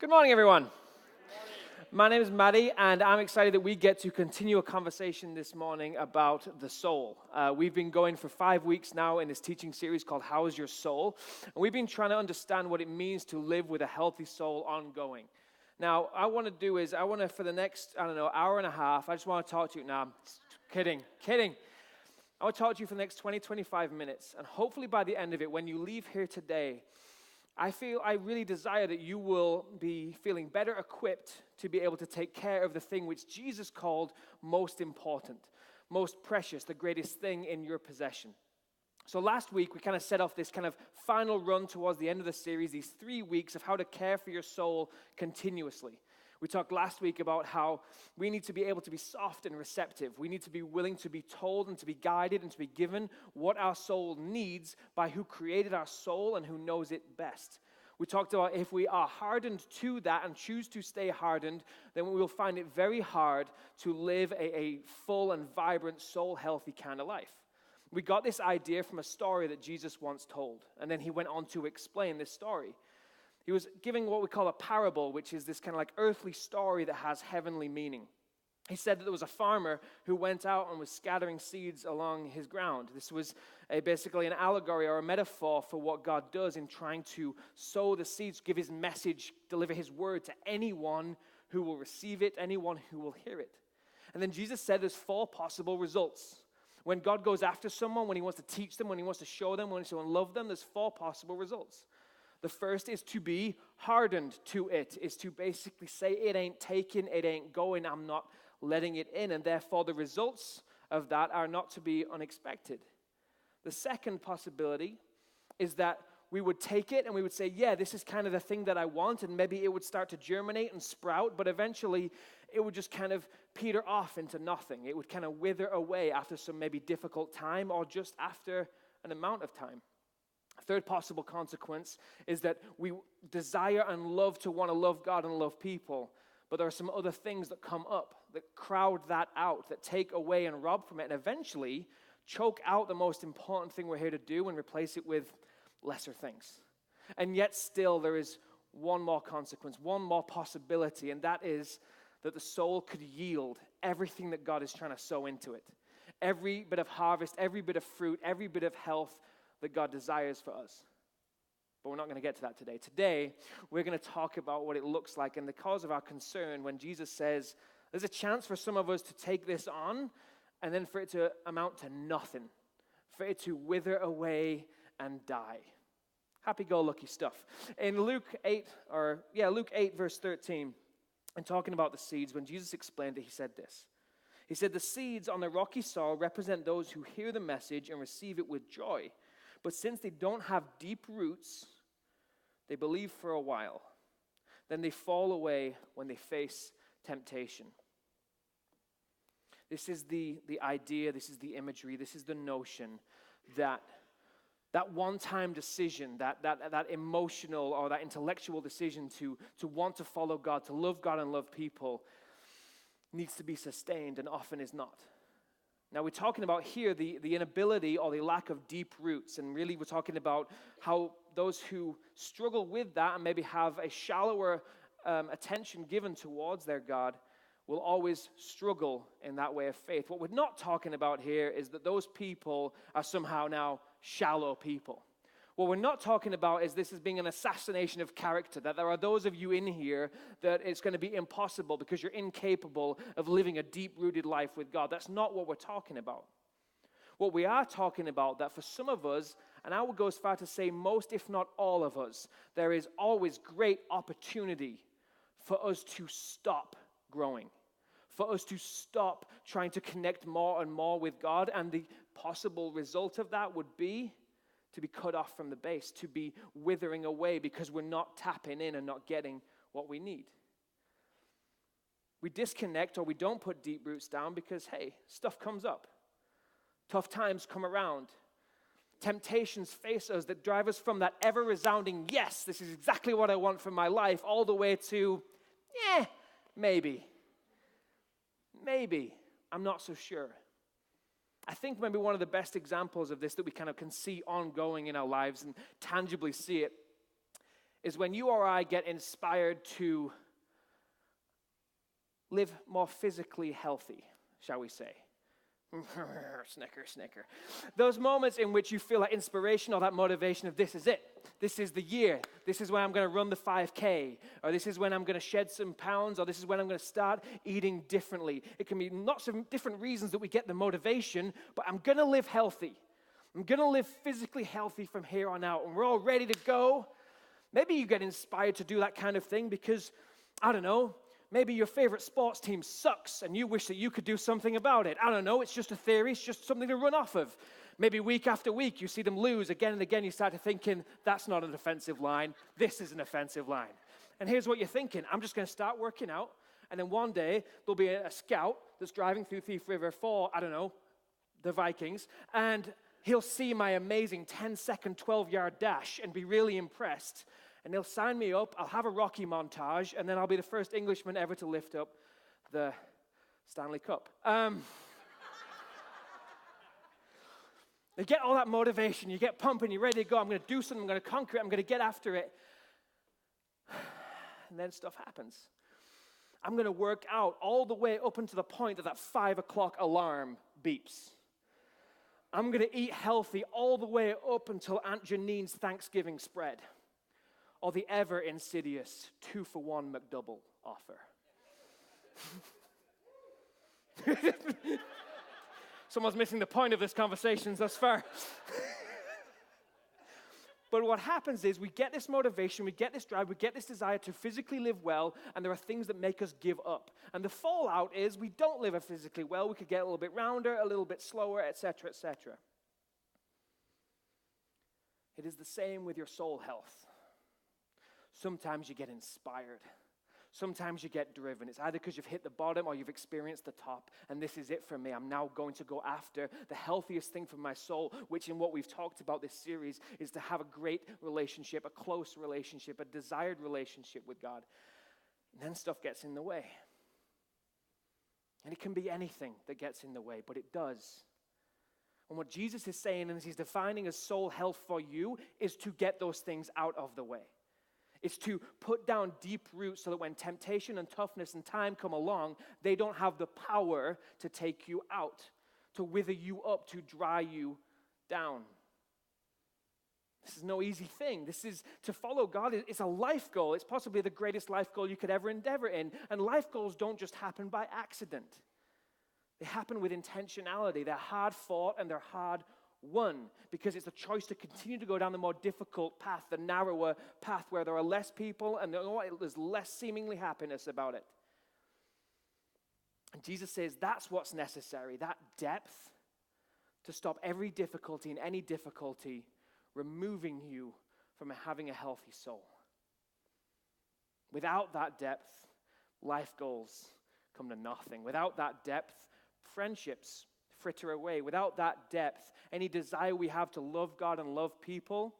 Good morning, everyone. My name is Matty, and I'm excited that we get to continue a conversation this morning about the soul. We've been going for 5 weeks now in this teaching series called How is Your Soul? And we've been trying to understand what it means to live with a healthy soul ongoing. Now, for the next, hour and a half, I just want to talk to you now. Kidding. I want to talk to you for the next 20, 25 minutes. And hopefully by the end of it, when you leave here today, I really desire that you will be feeling better equipped to be able to take care of the thing which Jesus called most important, most precious, the greatest thing in your possession. So last week, we kind of set off this kind of final run towards the end of the series, these 3 weeks of how to care for your soul continuously. We talked last week about how we need to be able to be soft and receptive. We need to be willing to be told and to be guided and to be given what our soul needs by who created our soul and who knows it best. We talked about if we are hardened to that and choose to stay hardened, then we will find it very hard to live a full and vibrant, soul-healthy kind of life. We got this idea from a story that Jesus once told, and then he went on to explain this story. He was giving what we call a parable, which is this kind of like earthly story that has heavenly meaning. He said that there was a farmer who went out and was scattering seeds along his ground. This was basically an allegory or a metaphor for what God does in trying to sow the seeds, give his message, deliver his word to anyone who will receive it, anyone who will hear it. And then Jesus said there's 4 possible results. When God goes after someone, when he wants to teach them, when he wants to show them, when he wants to love them, there's 4 possible results. The first is to be hardened to it, is to basically say it ain't taken, it ain't going, I'm not letting it in, and therefore the results of that are not to be unexpected. The second possibility is that we would take it and we would say, yeah, this is kind of the thing that I want, and maybe it would start to germinate and sprout, but eventually it would just kind of peter off into nothing. It would kind of wither away after some maybe difficult time or just after an amount of time. Third possible consequence is that we desire and love to want to love God and love people, but there are some other things that come up that crowd that out, that take away and rob from it, and eventually choke out the most important thing we're here to do and replace it with lesser things. And yet still there is one more consequence, one more possibility, and that is that the soul could yield everything that God is trying to sow into it. Every bit of harvest, every bit of fruit, every bit of health that God desires for us. But we're not going to get to that today. Today, we're going to talk about what it looks like and the cause of our concern when Jesus says there's a chance for some of us to take this on and then for it to amount to nothing, for it to wither away and die. Happy-go-lucky stuff. In Luke 8 verse 13, and talking about the seeds, when Jesus explained it, he said this. He said, the seeds on the rocky soil represent those who hear the message and receive it with joy. But since they don't have deep roots, they believe for a while. Then they fall away when they face temptation. This is the idea, this is the imagery, this is the notion that one-time decision, that emotional or that intellectual decision to want to follow God, to love God and love people, needs to be sustained and often is not. Now, we're talking about here the inability or the lack of deep roots, and really we're talking about how those who struggle with that and maybe have a shallower attention given towards their God will always struggle in that way of faith. What we're not talking about here is that those people are somehow now shallow people. What we're not talking about is this as being an assassination of character, that there are those of you in here that it's going to be impossible because you're incapable of living a deep-rooted life with God. That's not what we're talking about. What we are talking about, that for some of us, and I would go as far to say most, if not all of us, there is always great opportunity for us to stop growing, for us to stop trying to connect more and more with God, and the possible result of that would be to be cut off from the base, to be withering away because we're not tapping in and not getting what we need. We disconnect or we don't put deep roots down because, hey, stuff comes up. Tough times come around. Temptations face us that drive us from that ever-resounding, yes, this is exactly what I want for my life, all the way to, maybe. I'm not so sure. I think maybe one of the best examples of this that we kind of can see ongoing in our lives and tangibly see it is when you or I get inspired to live more physically healthy, shall we say. Snicker, snicker. Those moments in which you feel that inspiration or that motivation of this is it. This is the year. This is when I'm going to run the 5K. Or this is when I'm going to shed some pounds. Or this is when I'm going to start eating differently. It can be lots of different reasons that we get the motivation, but I'm going to live healthy. I'm going to live physically healthy from here on out. And we're all ready to go. Maybe you get inspired to do that kind of thing because, I don't know, maybe your favorite sports team sucks and you wish that you could do something about it. I don't know, it's just a theory, it's just something to run off of. Maybe week after week you see them lose again and again, you start to thinking, that's not an offensive line, this is an offensive line. And here's what you're thinking, I'm just going to start working out, and then one day there'll be a scout that's driving through Thief River for, I don't know, the Vikings, and he'll see my amazing 10-second, 12-yard dash and be really impressed. And they'll sign me up, I'll have a Rocky montage, and then I'll be the first Englishman ever to lift up the Stanley Cup. You get all that motivation, you get pumping, you're ready to go, I'm going to do something, I'm going to conquer it, I'm going to get after it. And then stuff happens. I'm going to work out all the way up until the point that 5 o'clock alarm beeps. I'm going to eat healthy all the way up until Aunt Janine's Thanksgiving spread. Or the ever insidious 2-for-1 McDouble offer. Someone's missing the point of this conversation thus far. But what happens is we get this motivation, we get this drive, we get this desire to physically live well, and there are things that make us give up. And the fallout is we don't live physically well. We could get a little bit rounder, a little bit slower, etc., etc. It is the same with your soul health. Sometimes you get inspired. Sometimes you get driven. It's either because you've hit the bottom or you've experienced the top, and this is it for me. I'm now going to go after the healthiest thing for my soul, which in what we've talked about this series is to have a great relationship, a close relationship, a desired relationship with God. And then stuff gets in the way. And it can be anything that gets in the way, but it does. And what Jesus is saying, and he's defining as soul health for you, is to get those things out of the way. It's to put down deep roots so that when temptation and toughness and time come along, they don't have the power to take you out, to wither you up, to dry you down. This is no easy thing. This is to follow God. It's a life goal. It's possibly the greatest life goal you could ever endeavor in. And life goals don't just happen by accident. They happen with intentionality. They're hard fought and they're hard won, because it's a choice to continue to go down the more difficult path, the narrower path where there are less people and there's less seemingly happiness about it. And Jesus says that's what's necessary, that depth to stop every difficulty and any difficulty removing you from having a healthy soul. Without that depth, life goals come to nothing. Without that depth, friendships fritter away. Without that depth, any desire we have to love God and love people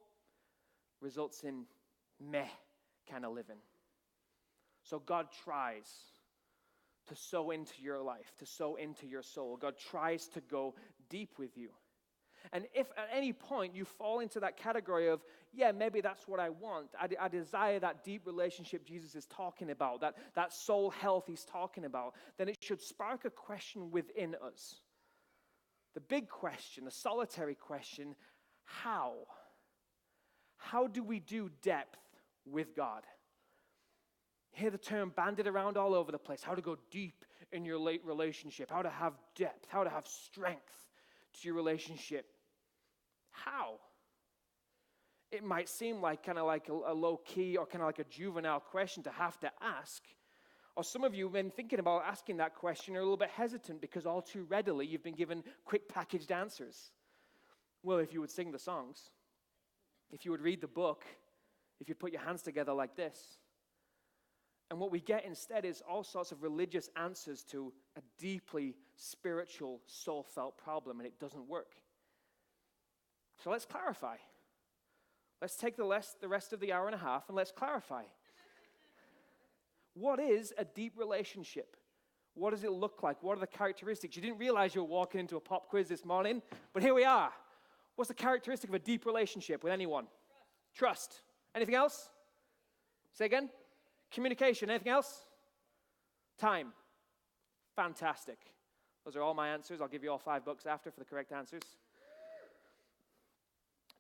results in meh kind of living. So God tries to sow into your life, to sow into your soul. God tries to go deep with you. And if at any point you fall into that category of, yeah, maybe that's what I want, I desire that deep relationship Jesus is talking about, that soul health he's talking about, then it should spark a question within us. The big question, the solitary question, how? How do we do depth with God? You hear the term bandied around all over the place, how to go deep in your relationship, how to have depth, how to have strength to your relationship. How? It might seem like kind of like a low-key or kind of like a juvenile question to have to ask. Or some of you have been thinking about asking that question, are a little bit hesitant because all too readily you've been given quick packaged answers. Well, if you would sing the songs, if you would read the book, if you'd put your hands together like this. And what we get instead is all sorts of religious answers to a deeply spiritual, soul-felt problem, and it doesn't work. So let's clarify. Let's take the rest of the hour and a half and let's clarify. What is a deep relationship? What does it look like? What are the characteristics? You didn't realize you were walking into a pop quiz this morning, but here we are. What's the characteristic of a deep relationship with anyone? Trust. Anything else? Say again? Communication. Anything else? Time. Fantastic. Those are all my answers. I'll give you all $5 after for the correct answers.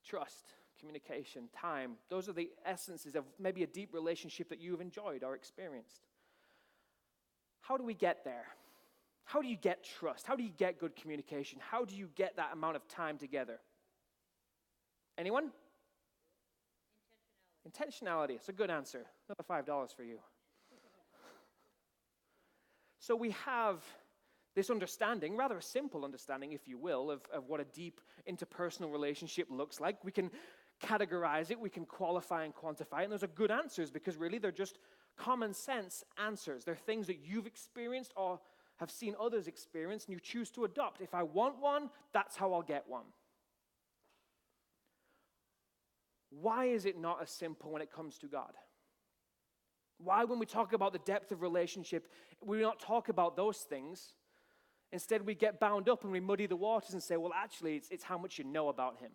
Trust, communication, time. Those are the essences of maybe a deep relationship that you've enjoyed or experienced. How do we get there? How do you get trust? How do you get good communication? How do you get that amount of time together? Anyone? Intentionality. It's a good answer. Another $5 for you. So we have this understanding, rather a simple understanding, if you will, of what a deep interpersonal relationship looks like. We can categorize it, we can qualify and quantify it, and those are good answers because really they're just common sense answers. They're things that you've experienced or have seen others experience, and you choose to adopt. If I want one, that's how I'll get one. Why is it not as simple when it comes to God? Why, when we talk about the depth of relationship, we not talk about those things? Instead, we get bound up and we muddy the waters and say, well, actually, it's how much you know about him.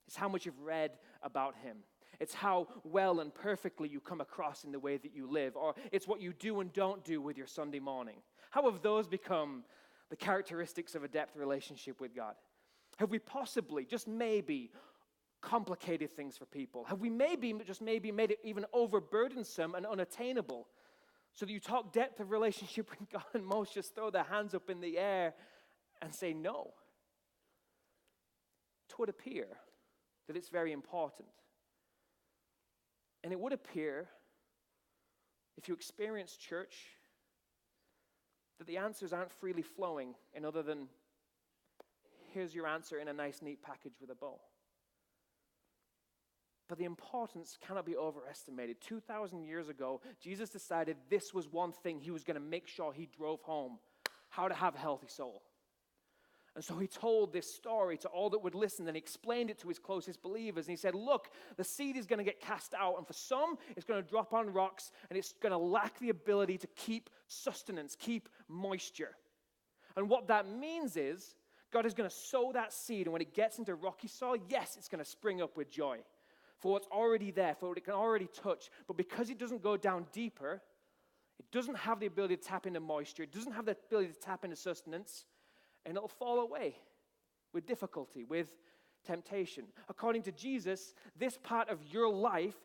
It's how much you've read about him. It's how well and perfectly you come across in the way that you live. Or it's what you do and don't do with your Sunday morning. How have those become the characteristics of a depth relationship with God? Have we possibly, just maybe, complicated things for people? Have we maybe, just maybe, made it even overburdensome and unattainable? So that you talk depth of relationship with God and most just throw their hands up in the air and say no. It would appear that it's very important. And it would appear, if you experience church, that the answers aren't freely flowing in other than, here's your answer in a nice, neat package with a bow. But the importance cannot be overestimated. 2,000 years ago, Jesus decided this was one thing he was going to make sure he drove home: how to have a healthy soul. And so he told this story to all that would listen, and he explained it to his closest believers. And he said, look, the seed is going to get cast out, and for some, it's going to drop on rocks, and it's going to lack the ability to keep sustenance, keep moisture. And what that means is, God is going to sow that seed, and when it gets into rocky soil, yes, it's going to spring up with joy for what's already there, for what it can already touch. But because it doesn't go down deeper, it doesn't have the ability to tap into moisture, it doesn't have the ability to tap into sustenance, and it'll fall away with difficulty, with temptation. According to Jesus, this part of your life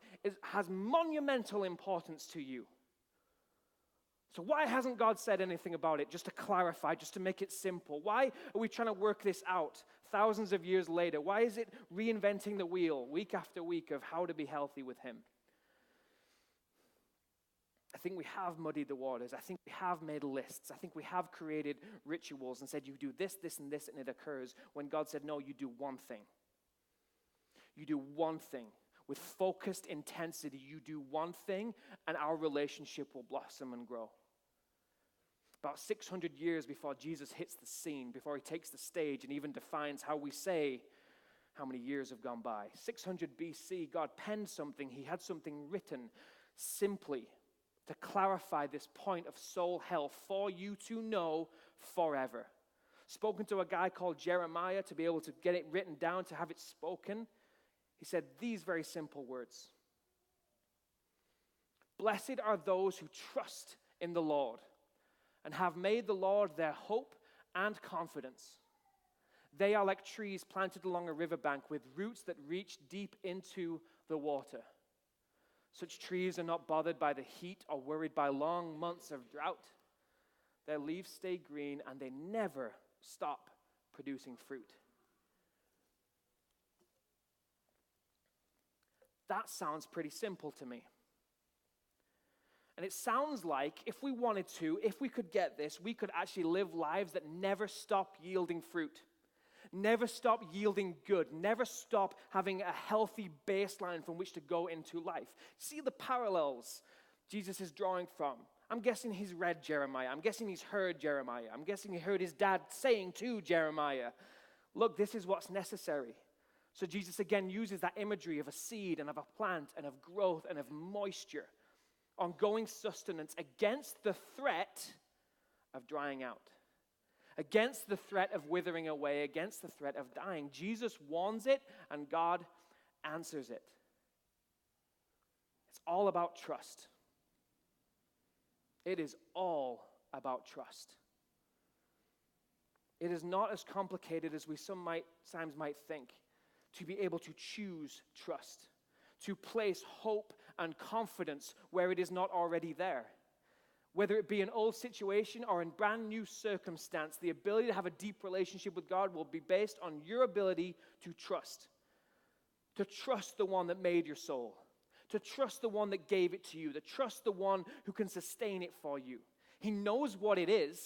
has monumental importance to you. So why hasn't God said anything about it? Just to clarify, just to make it simple. Why are we trying to work this out thousands of years later? Why is it reinventing the wheel week after week of how to be healthy with him? I think we have muddied the waters. I think we have made lists. I think we have created rituals and said, you do this, this, and this, and it occurs, when God said, no, you do one thing. You do one thing. With focused intensity, you do one thing, and our relationship will blossom and grow. About 600 years before Jesus hits the scene, before he takes the stage and even defines how we say how many years have gone by. 600 BC, God penned something. He had something written simply to clarify this point of soul health for you to know forever. Spoken to a guy called Jeremiah to be able to get it written down, to have it spoken. He said these very simple words: blessed are those who trust in the Lord and have made the Lord their hope and confidence. They are like trees planted along a riverbank with roots that reach deep into the water. Such trees are not bothered by the heat or worried by long months of drought. Their leaves stay green and they never stop producing fruit. That sounds pretty simple to me. And it sounds like if we wanted to, if we could get this, we could actually live lives that never stop yielding fruit. Never stop yielding good. Never stop having a healthy baseline from which to go into life. See the parallels Jesus is drawing from. I'm guessing he's read Jeremiah. I'm guessing he's heard Jeremiah. I'm guessing he heard his dad saying to Jeremiah, look, this is what's necessary. So Jesus again uses that imagery of a seed and of a plant and of growth and of moisture, ongoing sustenance against the threat of drying out, against the threat of withering away, against the threat of dying. Jesus warns it and God answers it. It's all about trust. It is all about trust. It is not as complicated as we sometimes might think to be able to choose trust, to place hope and confidence where it is not already there. Whether it be an old situation or in brand new circumstance, the ability to have a deep relationship with God will be based on your ability to trust. To trust the one that made your soul. To trust the one that gave it to you. To trust the one who can sustain it for you. He knows what it is.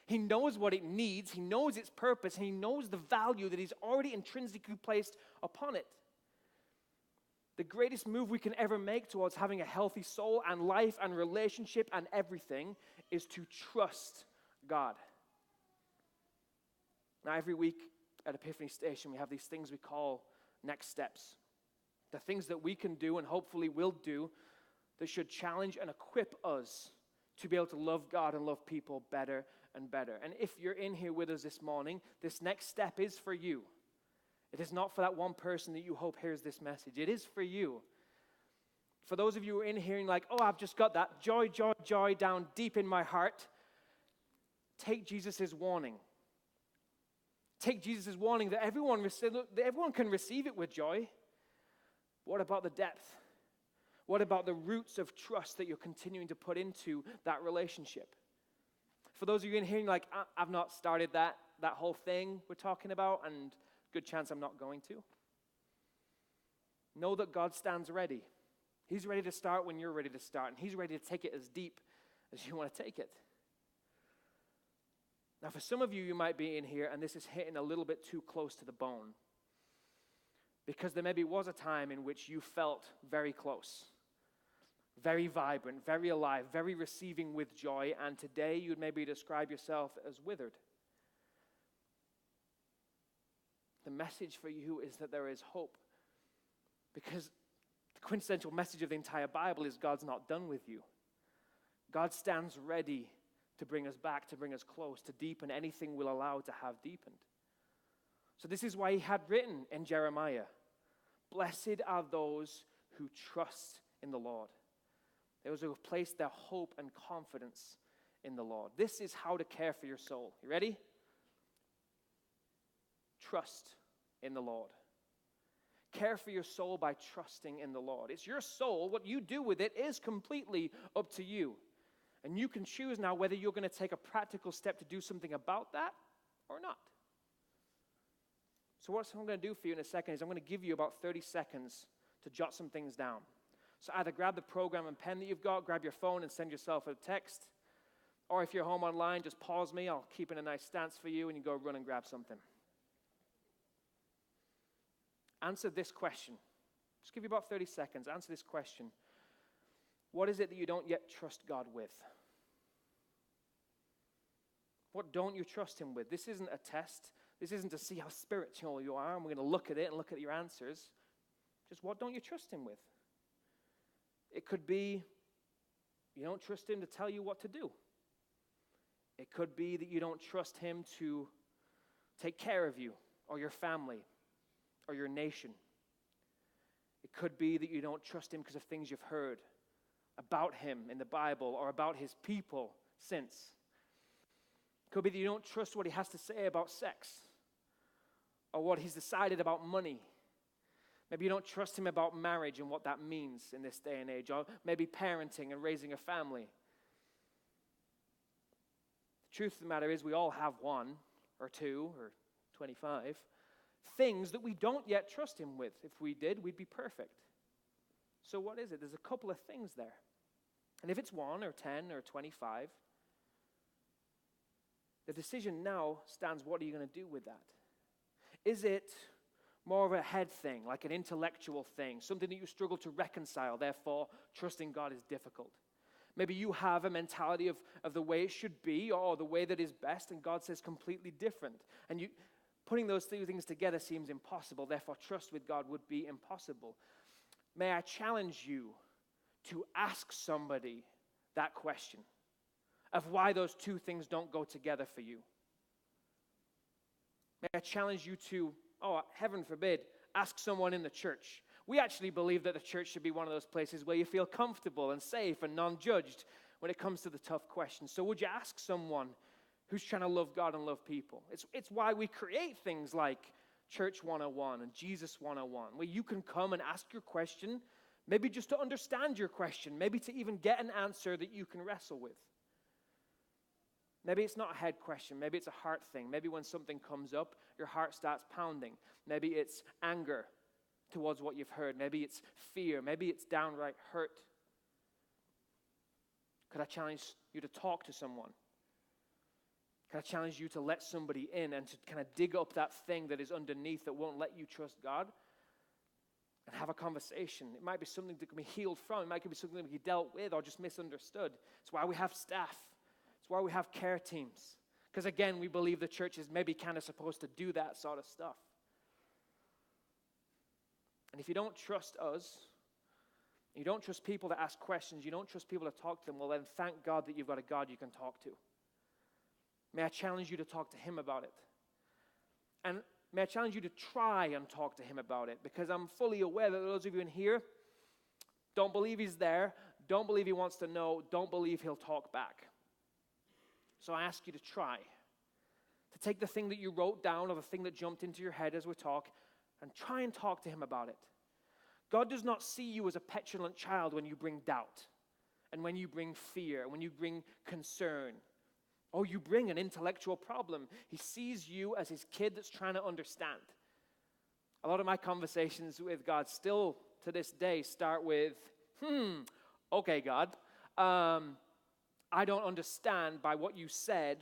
He knows what it needs. He knows its purpose. And he knows the value that he's already intrinsically placed upon it. The greatest move we can ever make towards having a healthy soul and life and relationship and everything is to trust God. Now, every week at Epiphany Station, we have these things we call next steps. The things that we can do and hopefully will do that should challenge and equip us to be able to love God and love people better and better. And if you're in here with us this morning, this next step is for you. It is not for that one person that you hope hears this message. It is for you. For those of you who are in here and like, oh, I've just got that joy, joy, joy down deep in my heart, take Jesus' warning. Take Jesus' warning that everyone can receive it with joy. What about the depth? What about the roots of trust that you're continuing to put into that relationship? For those of you in here, like, I've not started that whole thing we're talking about, and good chance I'm not going to. Know that God stands ready. He's ready to start when you're ready to start, and he's ready to take it as deep as you want to take it. Now, for some of you, you might be in here, and this is hitting a little bit too close to the bone, because there maybe was a time in which you felt very close, very vibrant, very alive, very receiving with joy, and today you'd maybe describe yourself as withered. The message for you is that there is hope, because the quintessential message of the entire Bible is God's not done with you. God stands ready to bring us back, to bring us close, to deepen anything we'll allow to have deepened. So this is why he had written in Jeremiah, blessed are those who trust in the Lord. Those who have placed their hope and confidence in the Lord. This is how to care for your soul. You ready? Trust in the Lord. Care for your soul by trusting in the Lord. It's your soul. What you do with it is completely up to you. And you can choose now whether you're going to take a practical step to do something about that or not. So what I'm going to do for you in a second is I'm going to give you about 30 seconds to jot some things down. So either grab the program and pen that you've got, grab your phone and send yourself a text. Or if you're home online, just pause me. I'll keep in a nice stance for you and you go run and grab something. Answer this question. Just give you about 30 seconds. Answer this question. What is it that you don't yet trust God with? What don't you trust him with? This isn't a test. This isn't to see how spiritual you are, and we're going to look at it and look at your answers. Just what don't you trust him with? It could be you don't trust him to tell you what to do. It could be that you don't trust him to take care of you or your family or your nation. It could be that you don't trust him because of things you've heard about him in the Bible or about his people since. It could be that you don't trust what he has to say about sex or what he's decided about money. Maybe you don't trust him about marriage and what that means in this day and age, or maybe parenting and raising a family. The truth of the matter is we all have one or two or 25 things that we don't yet trust him with. If we did, we'd be perfect. So what is it? There's a couple of things there. And if it's 1 or 10 or 25, the decision now stands, what are you going to do with that? Is it more of a head thing, like an intellectual thing, something that you struggle to reconcile, therefore trusting God is difficult? Maybe you have a mentality of the way it should be or the way that is best, and God says completely different. And putting those two things together seems impossible, therefore trust with God would be impossible. May I challenge you to ask somebody that question of why those two things don't go together for you. May I challenge you to, heaven forbid, ask someone in the church We actually believe that the church should be one of those places where you feel comfortable and safe and non-judged when it comes to the tough questions. So would you ask someone who's trying to love God and love people? It's why we create things like Church 101 and Jesus 101, where you can come and ask your question, maybe just to understand your question, maybe to even get an answer that you can wrestle with. Maybe it's not a head question. Maybe it's a heart thing. Maybe when something comes up, your heart starts pounding. Maybe it's anger towards what you've heard. Maybe it's fear. Maybe it's downright hurt. Could I challenge you to talk to someone? Can I challenge you to let somebody in and to kind of dig up that thing that is underneath that won't let you trust God and have a conversation? It might be something that can be healed from. It might be something that can be dealt with or just misunderstood. It's why we have staff. It's why we have care teams. Because again, we believe the church is maybe kind of supposed to do that sort of stuff. And if you don't trust us, you don't trust people to ask questions, you don't trust people to talk to them, well then thank God that you've got a God you can talk to. May I challenge you to talk to him about it. And may I challenge you to try and talk to him about it, because I'm fully aware that those of you in here don't believe he's there, don't believe he wants to know, don't believe he'll talk back. So I ask you to try. To take the thing that you wrote down or the thing that jumped into your head as we talk and try and talk to him about it. God does not see you as a petulant child when you bring doubt and when you bring fear, when you bring concern, or you bring an intellectual problem. He sees you as his kid that's trying to understand. A lot of my conversations with God still to this day start with, okay, God, I don't understand by what you said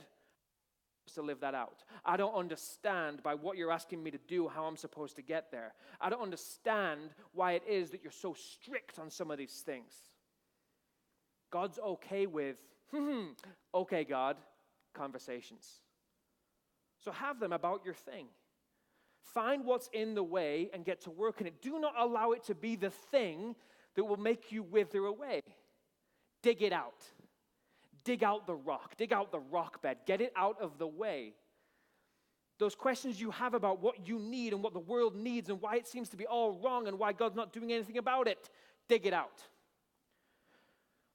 to live that out. I don't understand by what you're asking me to do how I'm supposed to get there. I don't understand why it is that you're so strict on some of these things. God's okay with, okay, God, conversations. So have them about your thing. Find what's in the way and get to work in it. Do not allow it to be the thing that will make you wither away. Dig it out. Dig out the rock. Dig out the rock bed. Get it out of the way. Those questions you have about what you need and what the world needs and why it seems to be all wrong and why God's not doing anything about it, dig it out.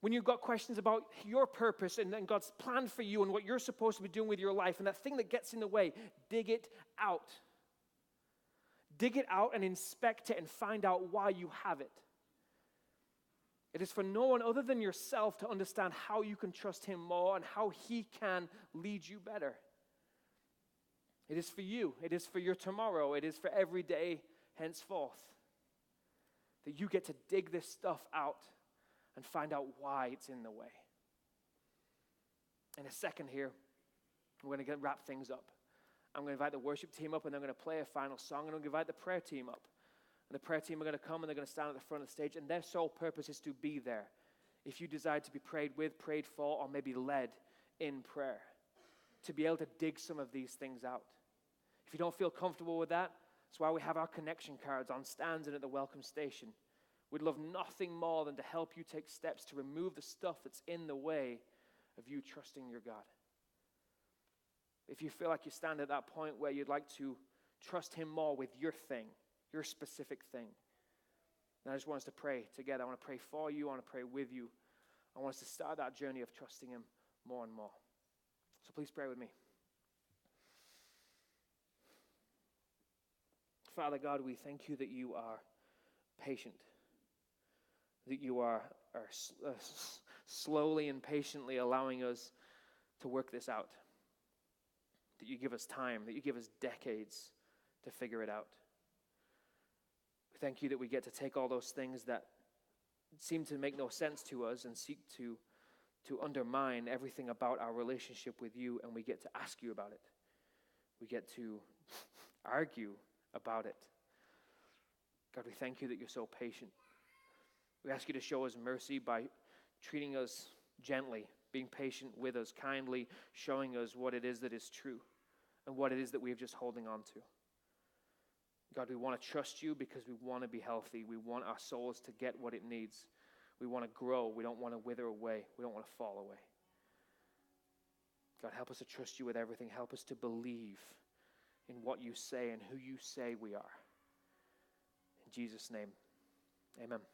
When you've got questions about your purpose and God's plan for you and what you're supposed to be doing with your life and that thing that gets in the way, dig it out. Dig it out and inspect it and find out why you have it. It is for no one other than yourself to understand how you can trust him more and how he can lead you better. It is for you. It is for your tomorrow. It is for every day henceforth. That you get to dig this stuff out and find out why it's in the way. In a second here, we're going to wrap things up. I'm going to invite the worship team up and they're going to play a final song, and I'm going to invite the prayer team up. And the prayer team are going to come and they're going to stand at the front of the stage, and their sole purpose is to be there. If you desire to be prayed with, prayed for, or maybe led in prayer, to be able to dig some of these things out. If you don't feel comfortable with that, that's why we have our connection cards on stands and at the welcome station. We'd love nothing more than to help you take steps to remove the stuff that's in the way of you trusting your God. If you feel like you stand at that point where you'd like to trust him more with your thing, your specific thing, then I just want us to pray together. I want to pray for you. I want to pray with you. I want us to start that journey of trusting him more and more. So please pray with me. Father God, we thank you that you are patient, that you are slowly and patiently allowing us to work this out, that you give us time, that you give us decades to figure it out. We thank you that we get to take all those things that seem to make no sense to us and seek to undermine everything about our relationship with you, and we get to ask you about it. We get to argue about it. God, we thank you that you're so patient. We ask you to show us mercy by treating us gently, being patient with us, kindly showing us what it is that is true and what it is that we are just holding on to. God, we want to trust you because we want to be healthy. We want our souls to get what it needs. We want to grow. We don't want to wither away. We don't want to fall away. God, help us to trust you with everything. Help us to believe in what you say and who you say we are. In Jesus' name, Amen.